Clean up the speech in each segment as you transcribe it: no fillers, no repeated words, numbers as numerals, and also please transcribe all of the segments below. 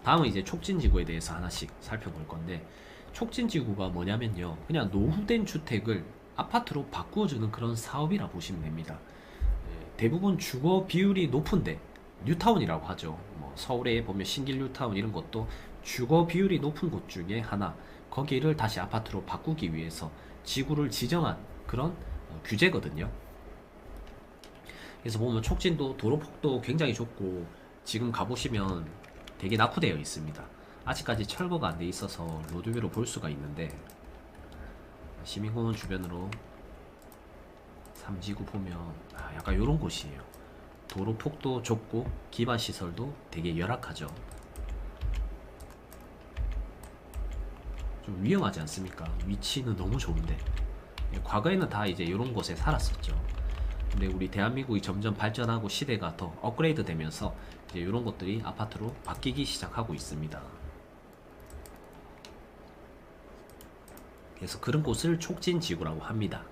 다음은 이제 촉진지구에 대해서 하나씩 살펴볼 건데, 촉진지구가 뭐냐면요, 그냥 노후된 주택을 아파트로 바꾸어주는 그런 사업이라 보시면 됩니다. 대부분 주거 비율이 높은데, 뉴타운이라고 하죠. 뭐 서울에 보면 신길 뉴타운 이런 것도 주거 비율이 높은 곳 중에 하나, 거기를 다시 아파트로 바꾸기 위해서 지구를 지정한 그런 규제거든요. 그래서 보면 촉진도 도로폭도 굉장히 좁고, 지금 가보시면 되게 낙후되어 있습니다. 아직까지 철거가 안 돼 있어서 로드뷰로 볼 수가 있는데, 시민공원 주변으로 삼지구 보면 약간 이런 곳이에요. 도로폭도 좁고 기반시설도 되게 열악하죠. 좀 위험하지 않습니까? 위치는 너무 좋은데. 과거에는 다 이제 이런 곳에 살았었죠. 근데 우리 대한민국이 점점 발전하고 시대가 더 업그레이드 되면서 이제 이런 것들이 아파트로 바뀌기 시작하고 있습니다. 그래서 그런 곳을 촉진지구라고 합니다.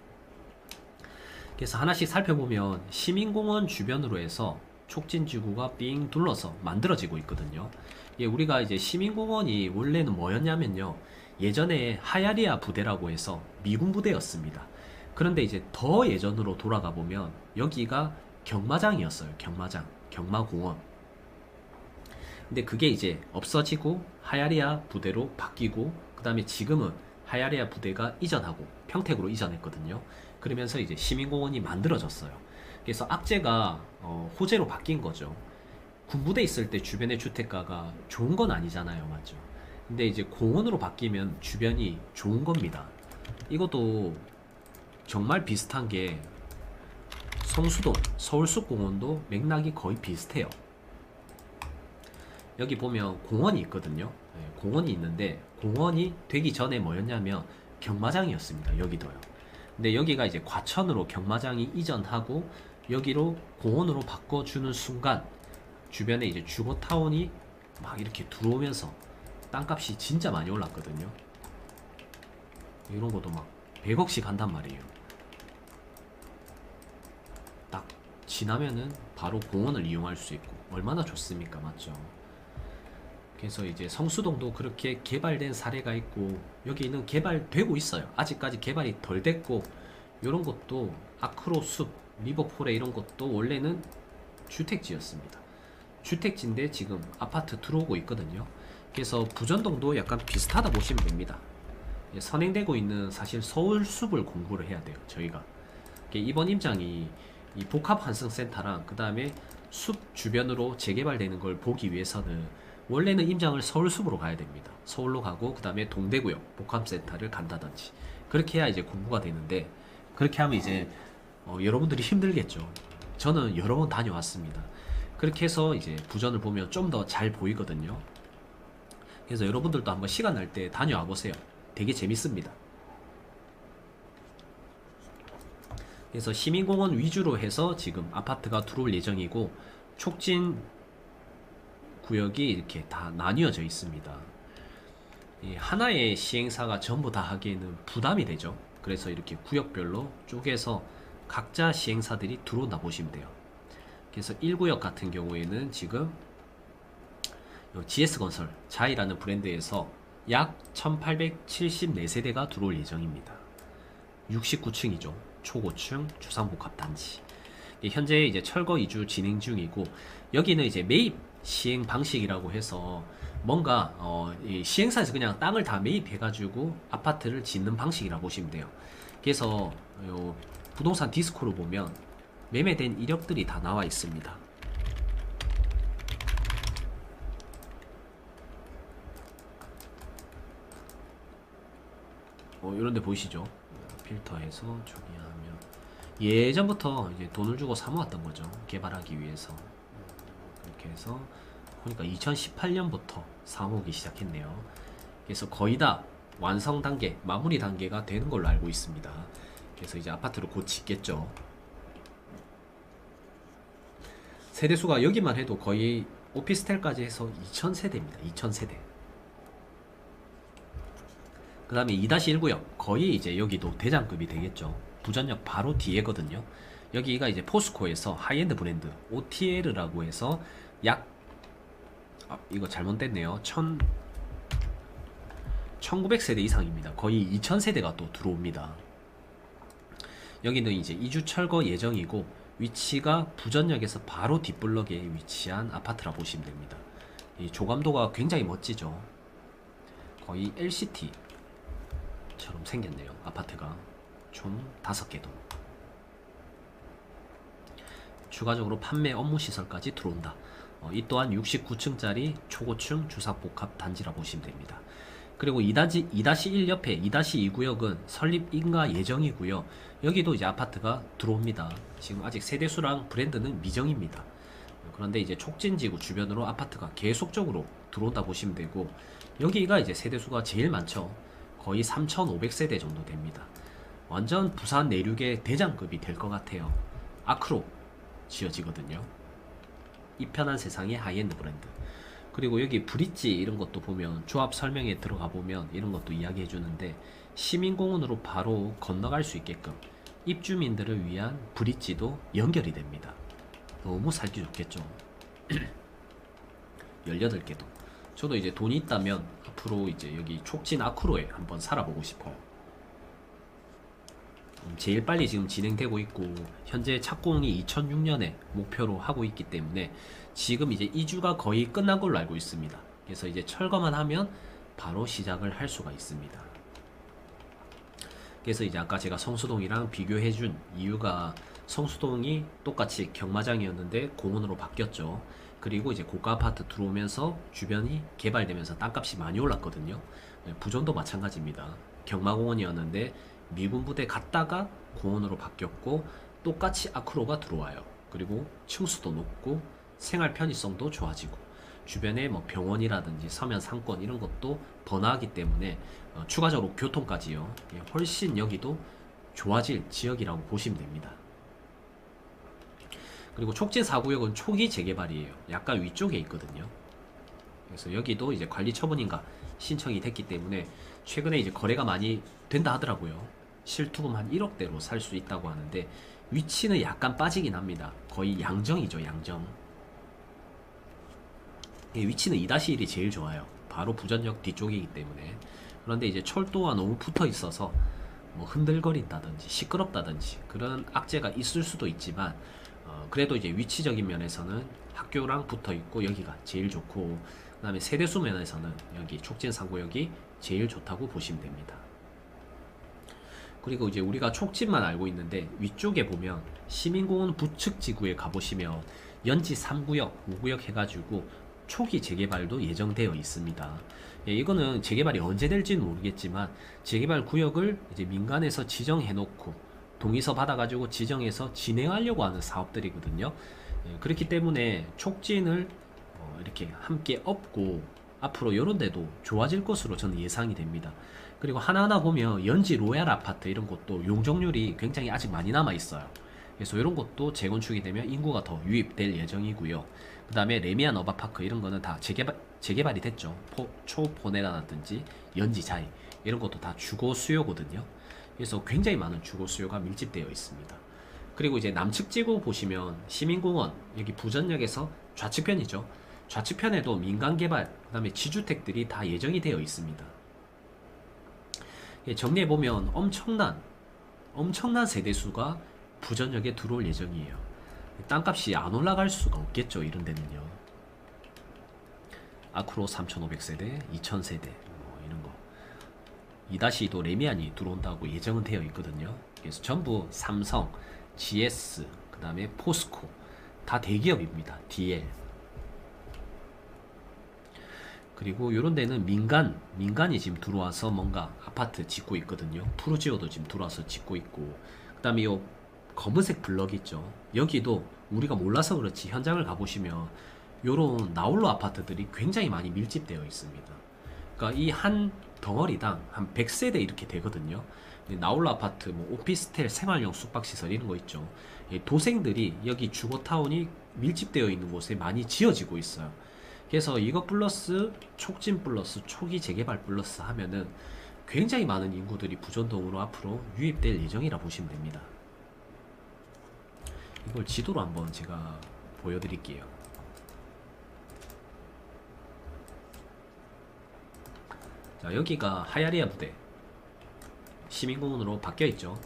그래서 하나씩 살펴보면 시민공원 주변으로 해서 촉진지구가 삥 둘러서 만들어지고 있거든요. 우리가 이제 시민공원이 원래는 뭐였냐면요, 예전에 하야리아 부대라고 해서 미군 부대였습니다. 그런데 이제 더 예전으로 돌아가 보면 여기가 경마장이었어요. 경마장, 경마공원. 근데 그게 이제 없어지고 하야리아 부대로 바뀌고, 그 다음에 지금은 하야리아 부대가 이전하고 평택으로 이전했거든요. 그러면서 이제 시민공원이 만들어졌어요. 그래서 악재가 호재로 바뀐 거죠. 군부대 있을 때 주변의 주택가가 좋은 건 아니잖아요, 맞죠? 근데 이제 공원으로 바뀌면 주변이 좋은 겁니다. 이것도 정말 비슷한 게 성수동, 서울숲공원도 맥락이 거의 비슷해요. 여기 보면 공원이 있거든요. 공원이 있는데, 공원이 되기 전에 뭐였냐면 경마장이었습니다. 여기도요. 근데 여기가 이제 과천으로 경마장이 이전하고 여기로 공원으로 바꿔주는 순간, 주변에 이제 주거타운이 막 이렇게 들어오면서 땅값이 진짜 많이 올랐거든요. 이런 것도 막 100억씩 한단 말이에요. 딱 지나면은 바로 공원을 이용할 수 있고 얼마나 좋습니까, 맞죠? 그래서 이제 성수동도 그렇게 개발된 사례가 있고, 여기는 개발되고 있어요. 아직까지 개발이 덜 됐고, 이런 것도 아크로 숲, 리버폴에 이런 것도 원래는 주택지였습니다. 주택지인데 지금 아파트 들어오고 있거든요. 그래서 부전동도 약간 비슷하다 보시면 됩니다. 선행되고 있는 사실 서울숲을 공부를 해야 돼요, 저희가. 이번 임장이 이 복합환승센터랑 그 다음에 숲 주변으로 재개발되는 걸 보기 위해서는 원래는 임장을 서울숲으로 가야 됩니다. 서울로 가고 그 다음에 동대구역 복합센터를 간다든지 그렇게 해야 이제 공부가 되는데, 그렇게 하면 이제 여러분들이 힘들겠죠. 저는 여러 번 다녀왔습니다. 그렇게 해서 이제 부전을 보면 좀 더 잘 보이거든요. 그래서 여러분들도 한번 시간 날 때 다녀와 보세요. 되게 재밌습니다. 그래서 시민공원 위주로 해서 지금 아파트가 들어올 예정이고, 촉진 구역이 이렇게 다 나뉘어져 있습니다. 하나의 시행사가 전부 다 하기에는 부담이 되죠. 그래서 이렇게 구역별로 쪼개서 각자 시행사들이 들어온다 보시면 돼요. 그래서 1구역 같은 경우에는 지금 GS건설, 자이라는 브랜드에서 약 1874세대가 들어올 예정입니다. 69층이죠. 초고층 주상복합단지. 현재 이제 철거 이주 진행 중이고, 여기는 이제 매입 시행 방식이라고 해서 뭔가 이 시행사에서 그냥 땅을 다 매입해가지고 아파트를 짓는 방식이라고 보시면 돼요. 그래서 부동산 디스코로 보면 매매된 이력들이 다 나와 있습니다. 이런데 보이시죠? 필터해서 조기하면 예전부터 이제 돈을 주고 사모았던 거죠. 개발하기 위해서. 그렇게 해서 보니까 2018년부터 사모기 시작했네요. 그래서 거의 다 완성 단계, 마무리 단계가 되는 걸로 알고 있습니다. 그래서 이제 아파트를 곧 짓겠죠. 세대수가 여기만 해도 거의 오피스텔까지 해서 2000세대입니다. 2000세대. 그 다음에 2-1구역, 거의 이제 여기도 대장급이 되겠죠. 부전역 바로 뒤에거든요. 여기가 이제 포스코에서 하이엔드 브랜드 OTL이라고 해서 약 이거 잘못됐네요. 1900세대 이상입니다. 거의 2000세대가 또 들어옵니다. 여기는 이제 이주 철거 예정이고 위치가 부전역에서 바로 뒷블럭에 위치한 아파트라 보시면 됩니다. 이 조감도가 굉장히 멋지죠. 거의 LCT처럼 생겼네요. 아파트가 총 5개도. 추가적으로 판매 업무 시설까지 들어온다. 이 또한 69층짜리 초고층 주사복합 단지라 보시면 됩니다. 그리고 2-1 옆에 2-2 구역은 설립 인가 예정이고요. 여기도 이제 아파트가 들어옵니다. 지금 아직 세대수랑 브랜드는 미정입니다. 그런데 이제 촉진지구 주변으로 아파트가 계속적으로 들어온다 보시면 되고, 여기가 이제 세대수가 제일 많죠. 거의 3,500세대 정도 됩니다. 완전 부산 내륙의 대장급이 될 것 같아요. 아크로 지어지거든요. 이 편한 세상의 하이엔드 브랜드. 그리고 여기 브릿지 이런 것도 보면 조합 설명에 들어가 보면 이런 것도 이야기해 주는데, 시민공원으로 바로 건너갈 수 있게끔 입주민들을 위한 브릿지도 연결이 됩니다. 너무 살기 좋겠죠. 18개도. 저도 이제 돈이 있다면 앞으로 이제 여기 촉진 아크로에 한번 살아보고 싶어요. 제일 빨리 지금 진행되고 있고 현재 착공이 2006년에 목표로 하고 있기 때문에 지금 이제 이주가 거의 끝난 걸로 알고 있습니다. 그래서 이제 철거만 하면 바로 시작을 할 수가 있습니다. 그래서 이제 아까 제가 성수동이랑 비교해준 이유가, 성수동이 똑같이 경마장이었는데 공원으로 바뀌었죠. 그리고 이제 고가 아파트 들어오면서 주변이 개발되면서 땅값이 많이 올랐거든요. 부전도 마찬가지입니다. 경마공원이었는데 미군 부대 갔다가 공원으로 바뀌었고 똑같이 아크로가 들어와요. 그리고 층수도 높고 생활 편의성도 좋아지고 주변에 뭐 병원이라든지 서면 상권 이런 것도 번화하기 때문에 추가적으로 교통까지요. 훨씬 여기도 좋아질 지역이라고 보시면 됩니다. 그리고 촉진 4구역은 초기 재개발이에요. 약간 위쪽에 있거든요. 그래서 여기도 이제 관리 처분인가 신청이 됐기 때문에 최근에 이제 거래가 많이 된다 하더라고요. 실투금 한 1억대로 살 수 있다고 하는데 위치는 약간 빠지긴 합니다. 거의 양정이죠, 양정. 위치는 2-1이 제일 좋아요. 바로 부전역 뒤쪽이기 때문에. 그런데 이제 철도와 너무 붙어 있어서 뭐 흔들거린다든지 시끄럽다든지 그런 악재가 있을 수도 있지만, 그래도 이제 위치적인 면에서는 학교랑 붙어 있고 여기가 제일 좋고, 그 다음에 세대수 면에서는 여기 촉진 3구역이 제일 좋다고 보시면 됩니다. 그리고 이제 우리가 촉진만 알고 있는데 위쪽에 보면 시민공원 부측 지구에 가보시면 연지 3구역, 5구역 해가지고 초기 재개발도 예정되어 있습니다. 이거는 재개발이 언제 될지는 모르겠지만 재개발 구역을 이제 민간에서 지정해 놓고 동의서 받아가지고 지정해서 진행하려고 하는 사업들이거든요. 그렇기 때문에 촉진을 이렇게 함께 업고 앞으로 이런 데도 좋아질 것으로 저는 예상이 됩니다. 그리고 하나하나 보면 연지 로얄 아파트 이런 것도 용적률이 굉장히 아직 많이 남아 있어요. 그래서 이런 것도 재건축이 되면 인구가 더 유입될 예정이고요. 그 다음에 레미안 어바파크 이런 거는 다 재개발이 됐죠. 초보네라든지 연지 자이 이런 것도 다 주거 수요거든요. 그래서 굉장히 많은 주거 수요가 밀집되어 있습니다. 그리고 이제 남측 지구 보시면 시민공원 여기 부전역에서 좌측편이죠. 좌측편에도 민간개발 그 다음에 지주택들이 다 예정이 되어 있습니다. 정리해보면 엄청난 세대수가 부전역에 들어올 예정이에요. 땅값이 안 올라갈 수가 없겠죠, 이런 데는요. 아크로 3,500세대, 2,000세대 뭐 이런 거. 2-2도 레미안이 들어온다고 예정은 되어 있거든요. 그래서 전부 삼성, GS, 그 다음에 포스코 다 대기업입니다. DL. 그리고 이런 데는 민간이 지금 들어와서 뭔가 아파트 짓고 있거든요. 푸르지오도 지금 들어와서 짓고 있고, 그 다음에 이 검은색 블럭 있죠. 여기도 우리가 몰라서 그렇지 현장을 가보시면 요런 나홀로 아파트들이 굉장히 많이 밀집되어 있습니다. 그러니까 이 한 덩어리당 한 100세대 이렇게 되거든요. 나홀로 아파트, 뭐 오피스텔, 생활용 숙박시설 이런 거 있죠. 도생들이 여기 주거타운이 밀집되어 있는 곳에 많이 지어지고 있어요. 그래서 이거 플러스 촉진 플러스 초기 재개발 플러스 하면은 굉장히 많은 인구들이 부전동으로 앞으로 유입될 예정이라 보시면 됩니다. 이걸 지도로 한번 제가 보여드릴게요. 자, 여기가 하야리아 부대 시민공원으로 바뀌어있죠.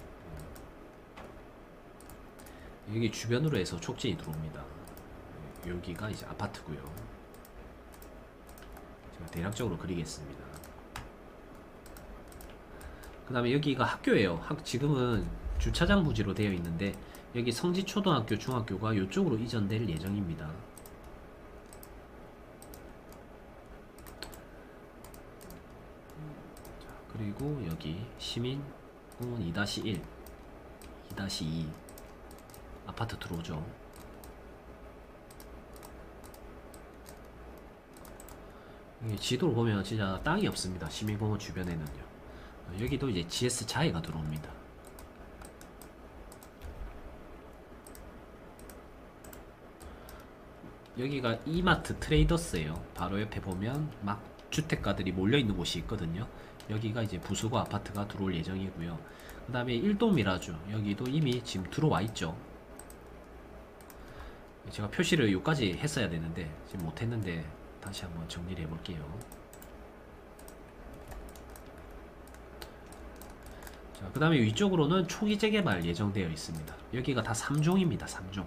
여기 주변으로 해서 촉진이 들어옵니다. 여기가 이제 아파트고요. 제가 대략적으로 그리겠습니다. 그 다음에 여기가 학교예요. 지금은 주차장 부지로 되어 있는데 여기 성지초등학교, 중학교가 이쪽으로 이전될 예정입니다. 자, 그리고 여기 시민공원 2-1, 2-2 아파트 들어오죠. 지도를 보면 진짜 땅이 없습니다. 시민공원 주변에는요. 여기도 이제 GS 자해가 들어옵니다. 여기가 이마트 트레이더스예요. 바로 옆에 보면 막 주택가들이 몰려있는 곳이 있거든요. 여기가 이제 부수거 아파트가 들어올 예정이고요. 그 다음에 일동 미라주 여기도 이미 지금 들어와 있죠. 제가 표시를 여기까지 했어야 되는데 지금 못했는데 다시 한번 정리를 해볼게요. 자, 그 다음에 위쪽으로는 초기 재개발 예정되어 있습니다. 여기가 다 3종입니다. 3종.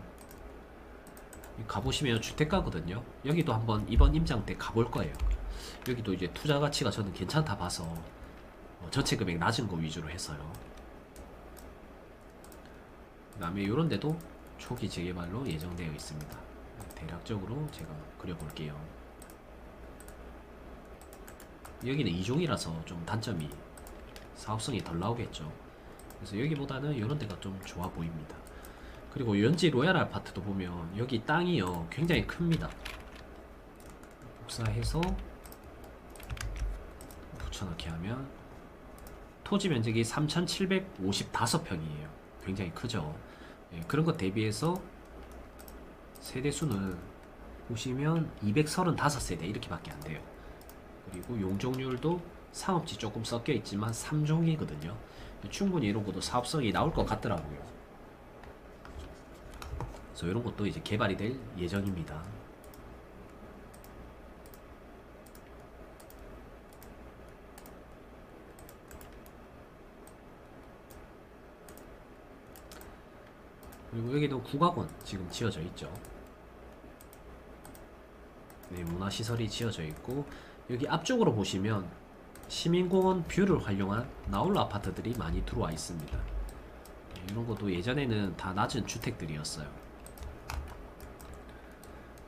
가보시면 주택가거든요. 여기도 한번 이번 임장 때 가볼 거예요. 여기도 이제 투자 가치가 저는 괜찮다 봐서 전체 금액 낮은 거 위주로 해서요. 그 다음에 요런 데도 초기 재개발로 예정되어 있습니다. 대략적으로 제가 그려볼게요. 여기는 2종이라서 좀 단점이 사업성이 덜 나오겠죠. 그래서 여기보다는 이런 데가 좀 좋아 보입니다. 그리고 연지 로얄 아파트도 보면 여기 땅이요 굉장히 큽니다. 복사해서 붙여넣기 하면 토지 면적이 3,755평이에요. 굉장히 크죠. 예, 그런 것 대비해서 세대수는 보시면 235세대 이렇게밖에 안 돼요. 그리고 용적률도 상업지 조금 섞여 있지만 3종이거든요. 충분히 이런 것도 사업성이 나올 것 같더라고요. 그래서 이런 것도 이제 개발이 될 예정입니다. 그리고 여기도 국악원 지금 지어져 있죠. 네, 문화시설이 지어져 있고 여기 앞쪽으로 보시면 시민공원 뷰를 활용한 나홀로 아파트들이 많이 들어와 있습니다. 네, 이런 것도 예전에는 다 낮은 주택들이었어요.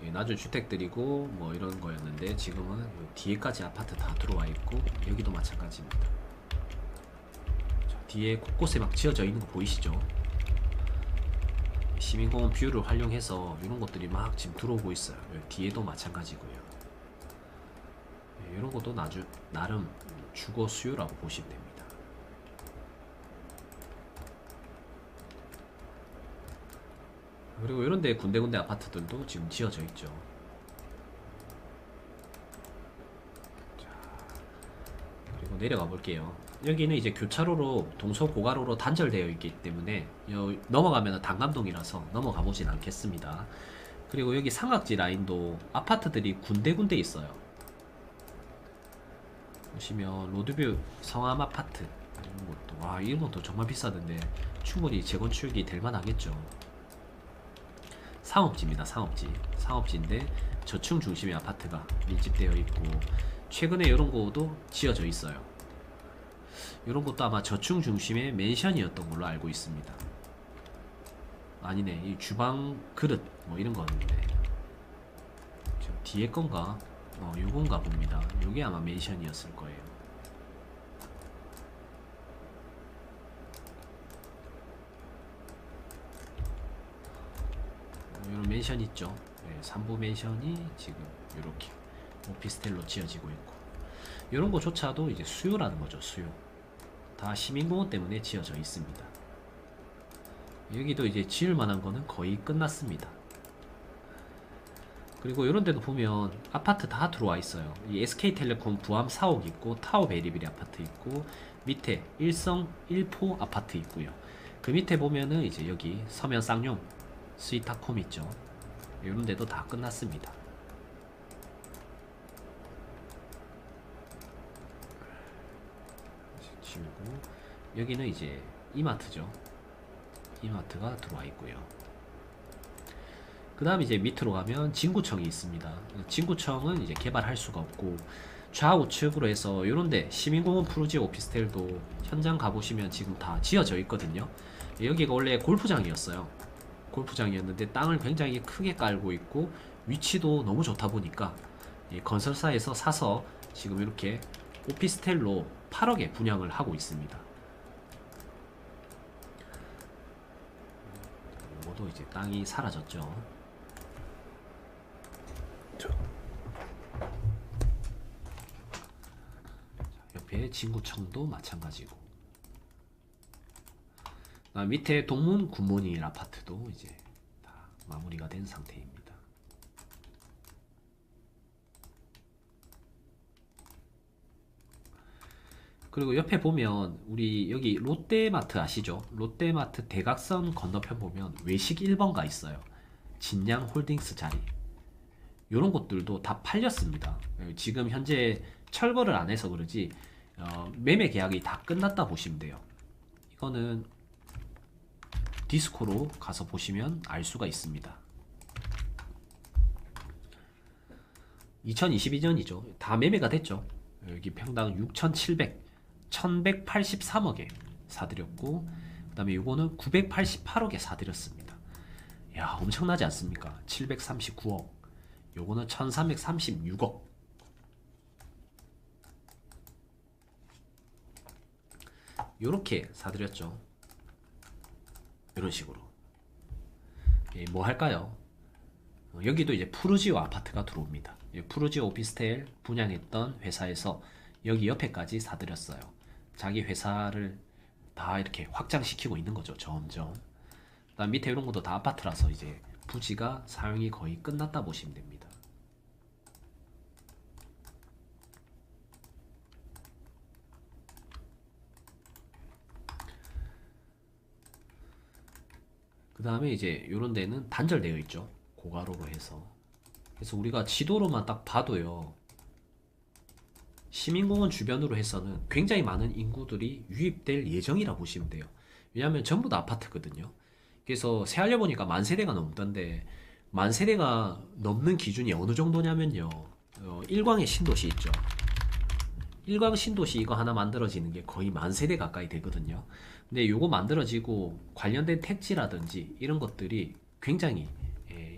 네, 낮은 주택들이고 뭐 이런 거였는데 지금은 뒤에까지 아파트 다 들어와 있고 여기도 마찬가지입니다. 자, 뒤에 곳곳에 막 지어져 있는 거 보이시죠? 시민공원 뷰를 활용해서 이런 것들이 막 지금 들어오고 있어요. 뒤에도 마찬가지고요. 이런 것도 나름 주거 수요라고 보시면 됩니다. 그리고 이런데 군데군데 아파트들도 지금 지어져 있죠. 자, 그리고 내려가 볼게요. 여기는 이제 교차로로 동서고가로로 단절되어 있기 때문에 넘어가면 단감동이라서 넘어가 보진 않겠습니다. 그리고 여기 삼각지 라인도 아파트들이 군데군데 있어요. 보시면 로드뷰 성암 아파트 이런 것도 와 이런 것도 정말 비싸던데 충분히 재건축이 될 만하겠죠. 상업지입니다. 상업지인데 저층 중심의 아파트가 밀집되어 있고 최근에 이런 것도 지어져 있어요. 이런 것도 아마 저층 중심의 맨션이었던 걸로 알고 있습니다. 아니네, 이 주방 그릇 뭐 이런 거였는데 지금 뒤에 건가? 요건가 봅니다. 요게 아마 맨션이었을 거예요. 이런 맨션 있죠. 네, 3부 맨션이 지금 이렇게 오피스텔로 지어지고 있고 이런 거조차도 이제 수요라는 거죠. 수요. 다 시민공원 때문에 지어져 있습니다. 여기도 이제 지을 만한 거는 거의 끝났습니다. 그리고 이런 데도 보면 아파트 다 들어와 있어요. 이 SK텔레콤 부암 사옥 있고 타워 베리비리 아파트 있고 밑에 일성 1포 아파트 있고요. 그 밑에 보면은 이제 여기 서면 쌍용 스위타콤 있죠. 이런 데도 다 끝났습니다. 보시고, 여기는 이제 이마트죠. 이마트가 들어와 있고요. 그 다음 이제 밑으로 가면 진구청이 있습니다. 진구청은 이제 개발할 수가 없고, 좌우측으로 해서 요런데 시민공원 푸르지 오피스텔도 현장 가보시면 지금 다 지어져 있거든요. 여기가 원래 골프장이었어요. 골프장이었는데 땅을 굉장히 크게 깔고 있고 위치도 너무 좋다 보니까 건설사에서 사서 지금 이렇게 오피스텔로 8억에 분양을 하고 있습니다. 이것도 이제 땅이 사라졌죠. 옆에 진구청도 마찬가지고, 밑에 동문 굿모닝 아파트도 이제 다 마무리가 된 상태입니다. 그리고 옆에 보면 우리 여기 롯데마트 아시죠? 롯데마트 대각선 건너편 보면 외식 1번가 있어요. 진양 홀딩스 자리. 이런 곳들도 다 팔렸습니다. 지금 현재 철거를 안 해서 그러지 매매 계약이 다 끝났다 보시면 돼요. 이거는 디스코로 가서 보시면 알 수가 있습니다. 2022년이죠. 다 매매가 됐죠. 여기 평당 6,700, 1,183억에 사드렸고, 그 다음에 이거는 988억에 사드렸습니다. 야, 엄청나지 않습니까? 739억. 요거는 1336억. 요렇게 사드렸죠. 이런 식으로. 뭐 할까요? 여기도 이제 푸르지오 아파트가 들어옵니다. 푸르지오 오피스텔 분양했던 회사에서 여기 옆에까지 사드렸어요. 자기 회사를 다 이렇게 확장시키고 있는 거죠, 점점. 그다음 밑에 이런 것도 다 아파트라서 이제 부지가 사용이 거의 끝났다 보시면 됩니다. 그 다음에 이제 이런 데는 단절되어 있죠. 고가로로 해서. 그래서 우리가 지도로만 딱 봐도요, 시민공원 주변으로 해서는 굉장히 많은 인구들이 유입될 예정이라 보시면 돼요. 왜냐하면 전부 다 아파트거든요. 그래서 세알려 보니까 10,000세대가 넘던데, 10,000세대가 넘는 기준이 어느 정도냐면요, 일광의 신도시 있죠. 일광 신도시 이거 하나 만들어지는 게 거의 10,000세대 가까이 되거든요. 근데 요거 만들어지고 관련된 택지라든지 이런 것들이 굉장히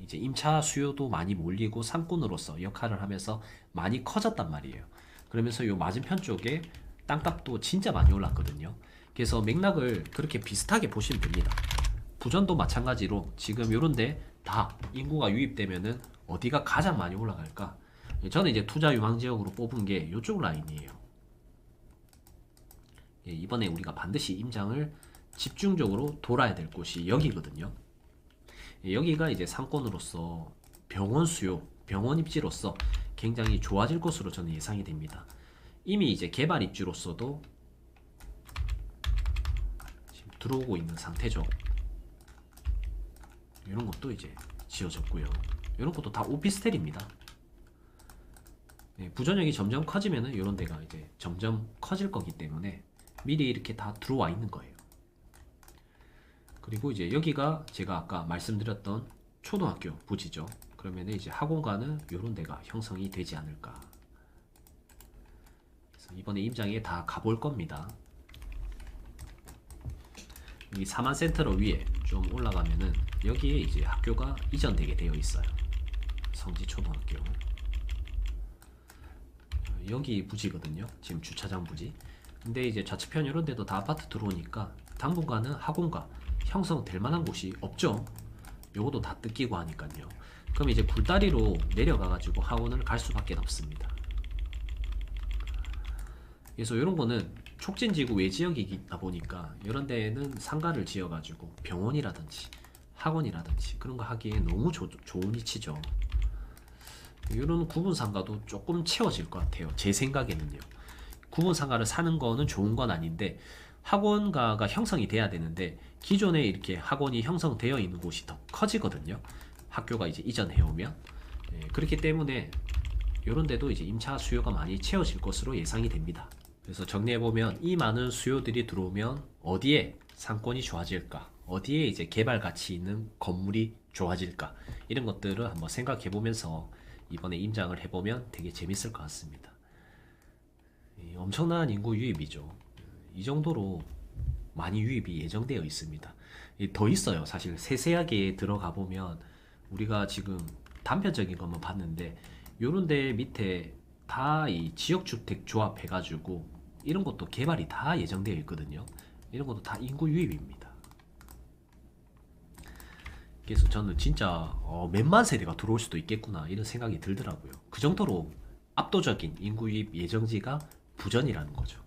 이제 임차 수요도 많이 몰리고 상권으로서 역할을 하면서 많이 커졌단 말이에요. 그러면서 요 맞은편 쪽에 땅값도 진짜 많이 올랐거든요. 그래서 맥락을 그렇게 비슷하게 보시면 됩니다. 부전도 마찬가지로 지금 요런데 다 인구가 유입되면은 어디가 가장 많이 올라갈까? 저는 이제 투자 유망 지역으로 뽑은 게 요쪽 라인이에요. 이번에 우리가 반드시 임장을 집중적으로 돌아야 될 곳이 여기거든요. 여기가 이제 상권으로서 병원 수요, 병원 입지로서 굉장히 좋아질 것으로 저는 예상이 됩니다. 이미 이제 개발 입지로서도 지금 들어오고 있는 상태죠. 이런 것도 이제 지어졌고요. 이런 것도 다 오피스텔입니다. 부전역이 점점 커지면은 이런 데가 이제 점점 커질 거기 때문에 미리 이렇게 다 들어와 있는 거예요. 그리고 이제 여기가 제가 아까 말씀드렸던 초등학교 부지죠. 그러면 이제 학원가는 이런 데가 형성이 되지 않을까. 그래서 이번에 임장에 다 가볼 겁니다. 이 사만센터로 위에 좀 올라가면은 여기에 이제 학교가 이전되게 되어 있어요. 성지초등학교. 여기 부지거든요. 지금 주차장 부지. 근데 이제 좌측편 이런 데도 다 아파트 들어오니까 당분간은 학원가 형성될 만한 곳이 없죠. 요것도 다 뜯기고 하니까요. 그럼 이제 굴다리로 내려가가지고 학원을 갈 수밖에 없습니다. 그래서 이런 거는 촉진지구 외지역이다 보니까 이런 데에는 상가를 지어가지고 병원이라든지 학원이라든지 그런 거 하기에 너무 좋은 위치죠. 이런 구분 상가도 조금 채워질 것 같아요. 제 생각에는요. 구분 상가를 사는 거는 좋은 건 아닌데 학원가가 형성이 돼야 되는데 기존에 이렇게 학원이 형성되어 있는 곳이 더 커지거든요. 학교가 이제 이전해 오면. 그렇기 때문에 이런 데도 이제 임차 수요가 많이 채워질 것으로 예상이 됩니다. 그래서 정리해보면 이 많은 수요들이 들어오면 어디에 상권이 좋아질까? 어디에 이제 개발 가치 있는 건물이 좋아질까? 이런 것들을 한번 생각해보면서 이번에 임장을 해보면 되게 재밌을 것 같습니다. 엄청난 인구 유입이죠. 이 정도로 많이 유입이 예정되어 있습니다. 더 있어요. 사실 세세하게 들어가 보면 우리가 지금 단편적인 것만 봤는데 요런 데 밑에 다 이 지역주택 조합해가지고 이런 것도 개발이 다 예정되어 있거든요. 이런 것도 다 인구 유입입니다. 그래서 저는 진짜 몇만 세대가 들어올 수도 있겠구나 이런 생각이 들더라고요. 그 정도로 압도적인 인구 유입 예정지가 부전이라는 거죠.